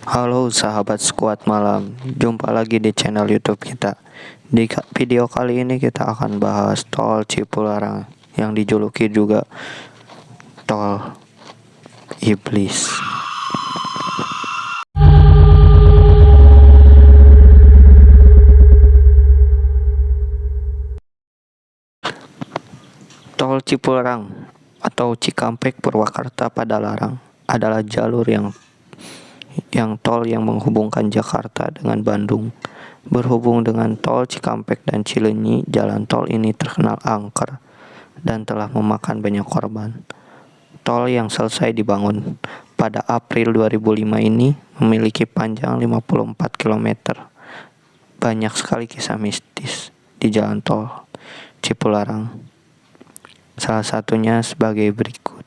Halo sahabat Skuad Malam, jumpa lagi di channel YouTube kita. Di video kali ini kita akan bahas tol Cipularang yang dijuluki juga tol iblis. Tol Cipularang atau Cikampek Purwakarta Padalarang adalah jalur yang tol yang menghubungkan Jakarta dengan Bandung. Berhubung dengan tol Cikampek dan Cileunyi, jalan tol ini terkenal angker dan telah memakan banyak korban. Tol yang selesai dibangun pada April 2005 ini memiliki panjang 54 km. Banyak sekali kisah mistis di jalan tol Cipularang. Salah satunya sebagai berikut.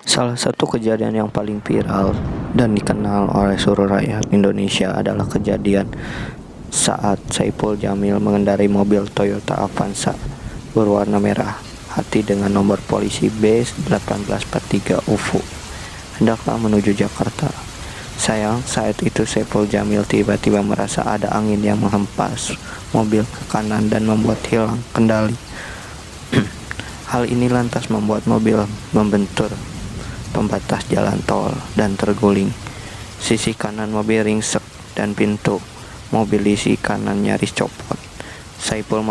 Salah satu kejadian yang paling viral dan dikenal oleh seluruh rakyat Indonesia adalah kejadian saat Saipul Jamil mengendarai mobil Toyota Avanza berwarna merah hati dengan nomor polisi B1843 UFO hendaklah menuju Jakarta. Sayang, saat itu Saipul Jamil tiba-tiba merasa ada angin yang menghempas mobil ke kanan dan membuat hilang kendali. Hal ini lantas membuat mobil membentur pembatas jalan tol dan terguling. Sisi kanan mobil ringsek dan pintu mobil di sisi kanan nyaris copot. Saipul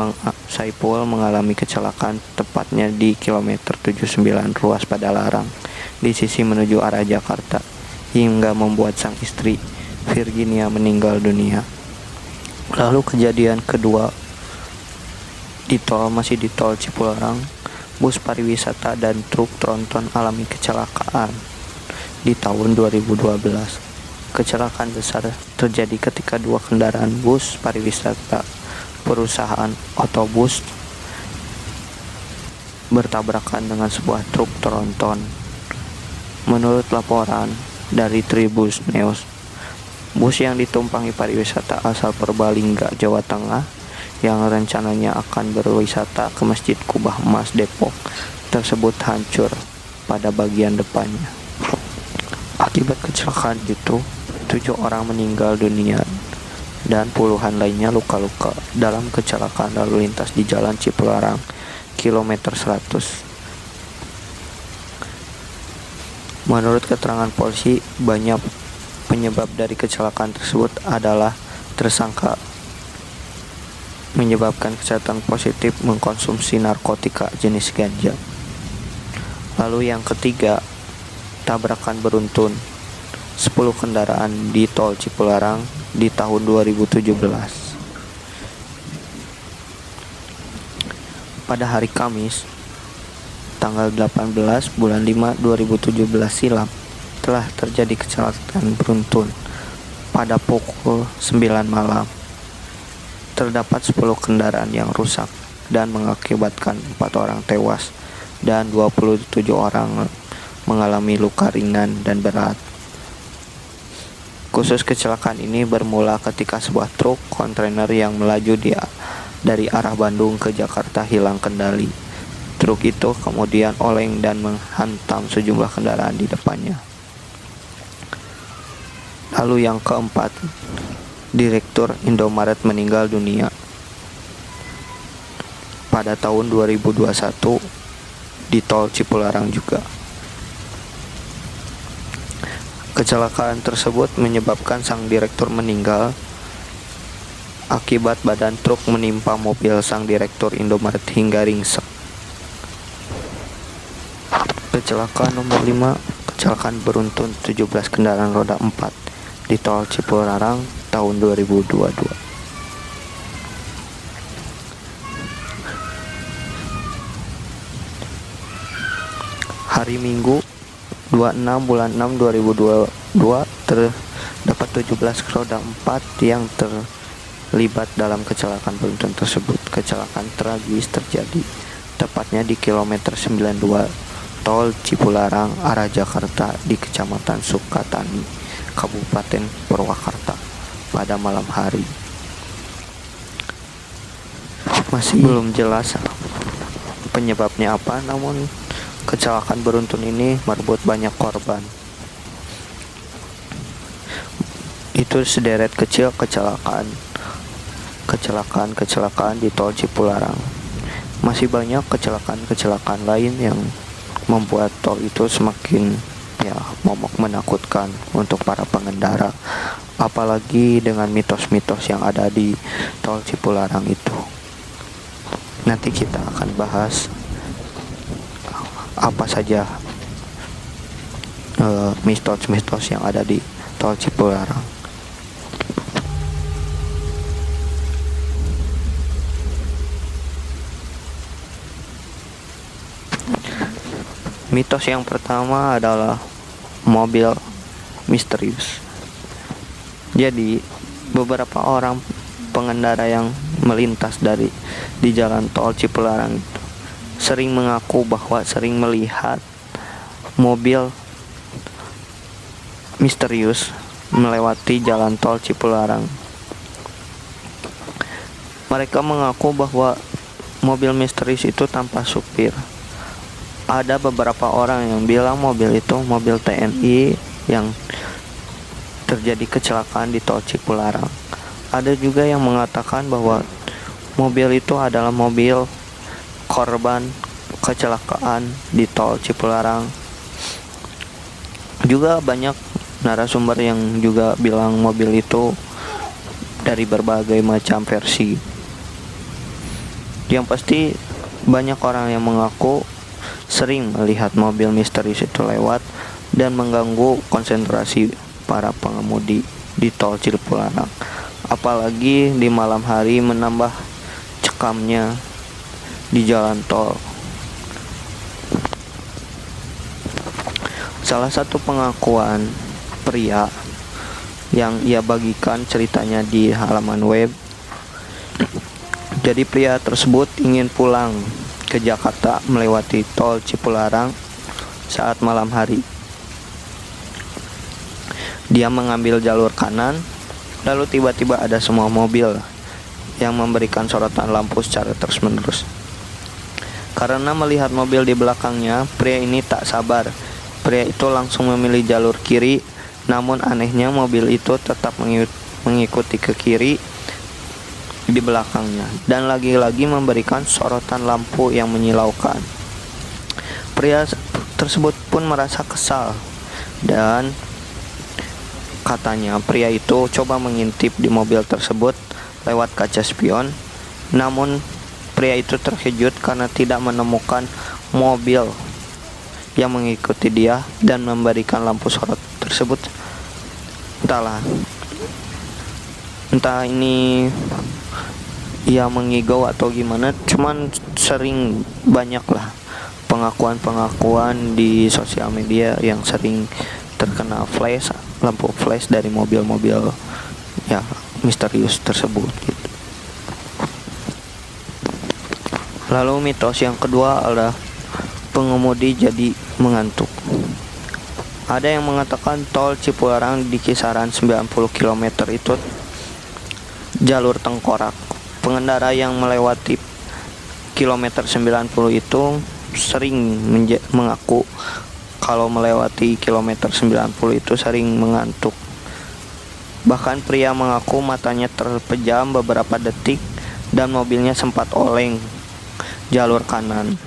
mengalami kecelakaan tepatnya di kilometer 79 ruas Padalarang di sisi menuju arah Jakarta hingga membuat sang istri Virginia meninggal dunia. Lalu kejadian kedua masih di tol Cipularang. Bus pariwisata dan truk tronton alami kecelakaan di tahun 2012. Kecelakaan besar terjadi ketika dua kendaraan bus pariwisata perusahaan otobus bertabrakan dengan sebuah truk tronton. Menurut laporan dari Tribus News, bus yang ditumpangi pariwisata asal Purbalingga, Jawa Tengah yang rencananya akan berwisata ke Masjid Kubah Emas Depok tersebut hancur pada bagian depannya. Akibat kecelakaan itu, 7 orang meninggal dunia dan puluhan lainnya luka-luka dalam kecelakaan lalu lintas di Jalan Cipularang kilometer 100. Menurut keterangan polisi, banyak penyebab dari kecelakaan tersebut adalah tersangka menyebabkan kesehatan positif mengkonsumsi narkotika jenis ganja. Lalu yang ketiga, tabrakan beruntun 10 kendaraan di tol Cipularang di tahun 2017. Pada hari Kamis, tanggal 18 bulan 5 2017 silam, telah terjadi kecelakaan beruntun pada pukul 9 malam. Terdapat 10 kendaraan yang rusak dan mengakibatkan 4 orang tewas dan 27 orang mengalami luka ringan dan berat. Khusus kecelakaan ini bermula ketika sebuah truk kontainer yang melaju dari arah Bandung ke Jakarta hilang kendali. Truk itu kemudian oleng dan menghantam sejumlah kendaraan di depannya. Lalu yang keempat, Direktur Indomaret meninggal dunia pada tahun 2021 di tol Cipularang juga. Kecelakaan tersebut menyebabkan sang direktur meninggal akibat badan truk menimpa mobil sang Direktur Indomaret hingga ringsek. Kecelakaan nomor 5, kecelakaan beruntun 17 kendaraan roda 4 di tol Cipularang tahun 2022. Hari Minggu 26 bulan 6 2022 terdapat 17 roda 4 yang terlibat dalam kecelakaan beruntun tersebut. Kecelakaan tragis terjadi tepatnya di kilometer 92 tol Cipularang arah Jakarta di Kecamatan Sukatani, Kabupaten Purwakarta pada malam hari. Masih belum jelas penyebabnya apa, namun kecelakaan beruntun ini merebut banyak korban. Itu sederet kecil kecelakaan di tol Cipularang. Masih banyak kecelakaan lain yang membuat tol itu semakin momok menakutkan untuk para pengendara, apalagi dengan mitos-mitos yang ada di tol Cipularang itu. Nanti kita akan bahas apa saja mitos-mitos yang ada di tol Cipularang. Mitos yang pertama adalah mobil misterius. Jadi, beberapa orang pengendara yang melintas di jalan tol Cipularang itu sering mengaku bahwa sering melihat mobil misterius melewati jalan tol Cipularang. Mereka mengaku bahwa mobil misterius itu tanpa supir. Ada beberapa orang yang bilang mobil itu mobil TNI yang terjadi kecelakaan di tol Cipularang. Ada juga yang mengatakan bahwa mobil itu adalah mobil korban kecelakaan di tol Cipularang. Juga banyak narasumber yang juga bilang mobil itu dari berbagai macam versi. Yang pasti banyak orang yang mengaku sering melihat mobil misterius itu lewat dan mengganggu konsentrasi para pengemudi di tol Cipularang. Apalagi di malam hari menambah cekamnya di jalan tol. Salah satu pengakuan pria yang ia bagikan ceritanya di halaman web. Jadi pria tersebut ingin pulang ke Jakarta melewati tol Cipularang saat malam hari. Dia mengambil jalur kanan, lalu tiba-tiba ada semua mobil yang memberikan sorotan lampu secara terus-menerus. Karena melihat mobil di belakangnya, pria ini tak sabar. Pria itu langsung memilih jalur kiri, namun anehnya mobil itu tetap mengikuti ke kiri di belakangnya dan lagi-lagi memberikan sorotan lampu yang menyilaukan. Pria tersebut pun merasa kesal dan katanya pria itu coba mengintip di mobil tersebut lewat kaca spion, namun pria itu terkejut karena tidak menemukan mobil yang mengikuti dia dan memberikan lampu sorot tersebut. Entah ini ia mengigau atau gimana, cuman sering banyak lah pengakuan di sosial media yang sering terkena lampu flash dari mobil-mobil misterius tersebut gitu. Lalu mitos yang kedua adalah pengemudi jadi mengantuk. Ada yang mengatakan tol Cipularang di kisaran 90 km itu jalur tengkorak. Pengendara yang melewati kilometer 90 itu sering mengaku kalau melewati kilometer 90 itu sering mengantuk. Bahkan pria mengaku matanya terpejam beberapa detik dan mobilnya sempat oleng jalur kanan.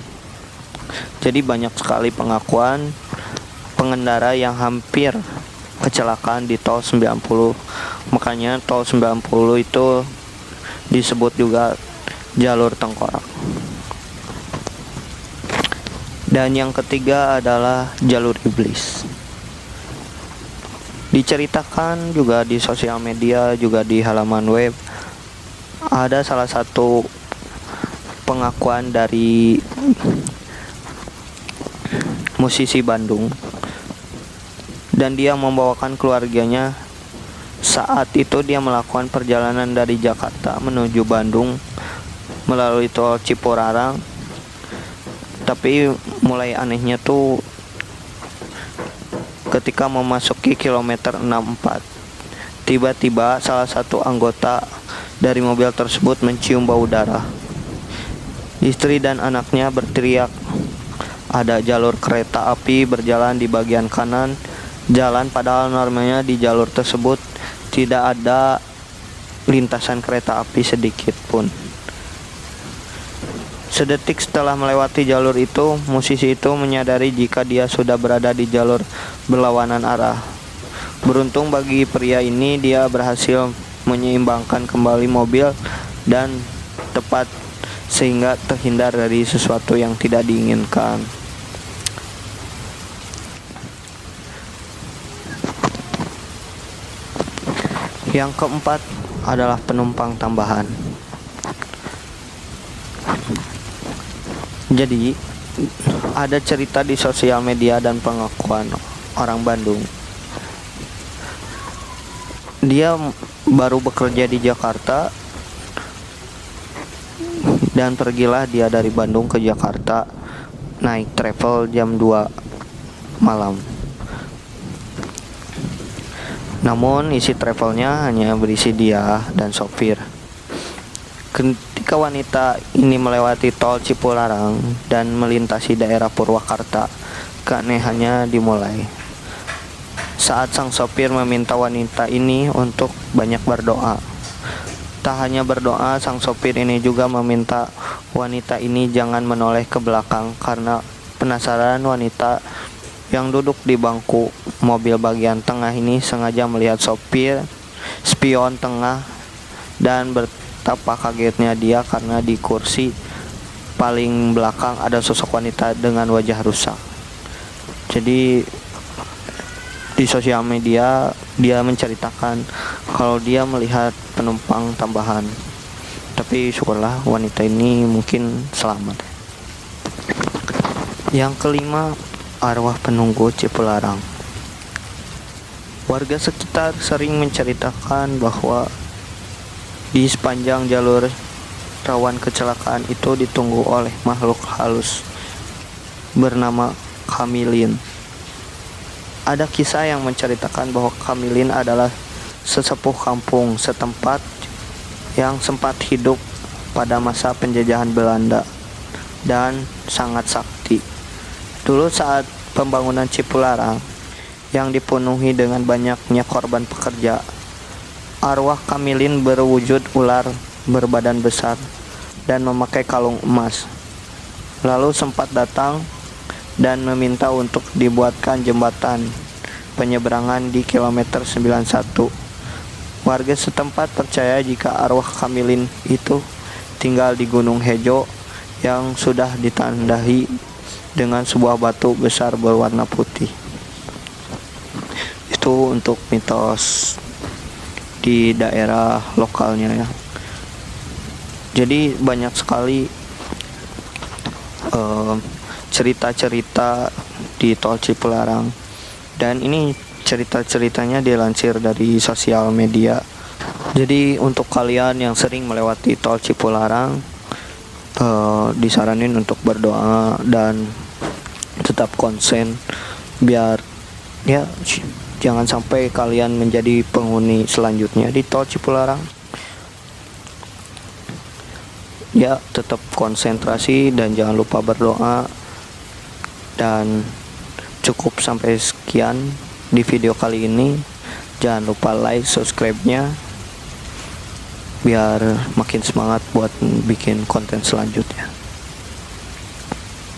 Jadi banyak sekali pengakuan pengendara yang hampir kecelakaan di tol 90. Makanya tol 90 itu disebut juga jalur tengkorak. Dan yang ketiga adalah jalur iblis. Diceritakan juga di sosial media, juga di halaman web, ada salah satu pengakuan dari musisi Bandung, dan dia membawakan keluarganya. Saat itu dia melakukan perjalanan dari Jakarta menuju Bandung melalui tol Cipularang. Tapi mulai anehnya tuh ketika memasuki kilometer 64, tiba-tiba salah satu anggota dari mobil tersebut mencium bau darah. Istri dan anaknya berteriak. Ada jalur kereta api berjalan di bagian kanan jalan, padahal normalnya di jalur tersebut tidak ada lintasan kereta api sedikit pun. Sedetik setelah melewati jalur itu, musisi itu menyadari jika dia sudah berada di jalur berlawanan arah. Beruntung bagi pria ini, dia berhasil menyeimbangkan kembali mobil dan tepat sehingga terhindar dari sesuatu yang tidak diinginkan. Yang keempat adalah penumpang tambahan. Jadi, ada cerita di sosial media dan pengakuan orang Bandung. Dia baru bekerja di Jakarta dan pergilah dia dari Bandung ke Jakarta naik travel jam 2 malam. Namun isi travelnya hanya berisi dia dan sopir. Ketika wanita ini melewati tol Cipularang dan melintasi daerah Purwakarta, keanehannya dimulai. Saat sang sopir meminta wanita ini untuk banyak berdoa. Tak hanya berdoa, sang sopir ini juga meminta wanita ini jangan menoleh ke belakang karena penasaran. Wanita yang duduk di bangku mobil bagian tengah ini sengaja melihat sopir spion tengah, dan betapa kagetnya dia karena di kursi paling belakang ada sosok wanita dengan wajah rusak. Jadi di sosial media dia menceritakan kalau dia melihat penumpang tambahan, tapi syukurlah wanita ini mungkin selamat. Yang kelima, arwah penunggu Cipularang. Warga sekitar sering menceritakan bahwa di sepanjang jalur rawan kecelakaan itu ditunggu oleh makhluk halus bernama Kamilin. Ada kisah yang menceritakan bahwa Kamilin adalah sesepuh kampung setempat yang sempat hidup pada masa penjajahan Belanda dan sangat sakti. Dulu saat pembangunan Cipularang yang dipenuhi dengan banyaknya korban pekerja, arwah Kamilin berwujud ular berbadan besar dan memakai kalung emas. Lalu sempat datang dan meminta untuk dibuatkan jembatan penyeberangan di kilometer 91. Warga setempat percaya jika arwah Kamilin itu tinggal di Gunung Hejo yang sudah ditandai dengan sebuah batu besar berwarna putih. Itu untuk mitos di daerah lokalnya ya. Jadi banyak sekali cerita-cerita di tol Cipularang, dan ini cerita-ceritanya dilansir dari sosial media. Jadi untuk kalian yang sering melewati tol Cipularang, disaranin untuk berdoa dan tetap konsen biar ya jangan sampai kalian menjadi penghuni selanjutnya di tol Cipularang. Ya, tetap konsentrasi dan jangan lupa berdoa. Dan cukup sampai sekian di video kali ini. Jangan lupa like, subscribe-nya biar makin semangat buat bikin konten selanjutnya.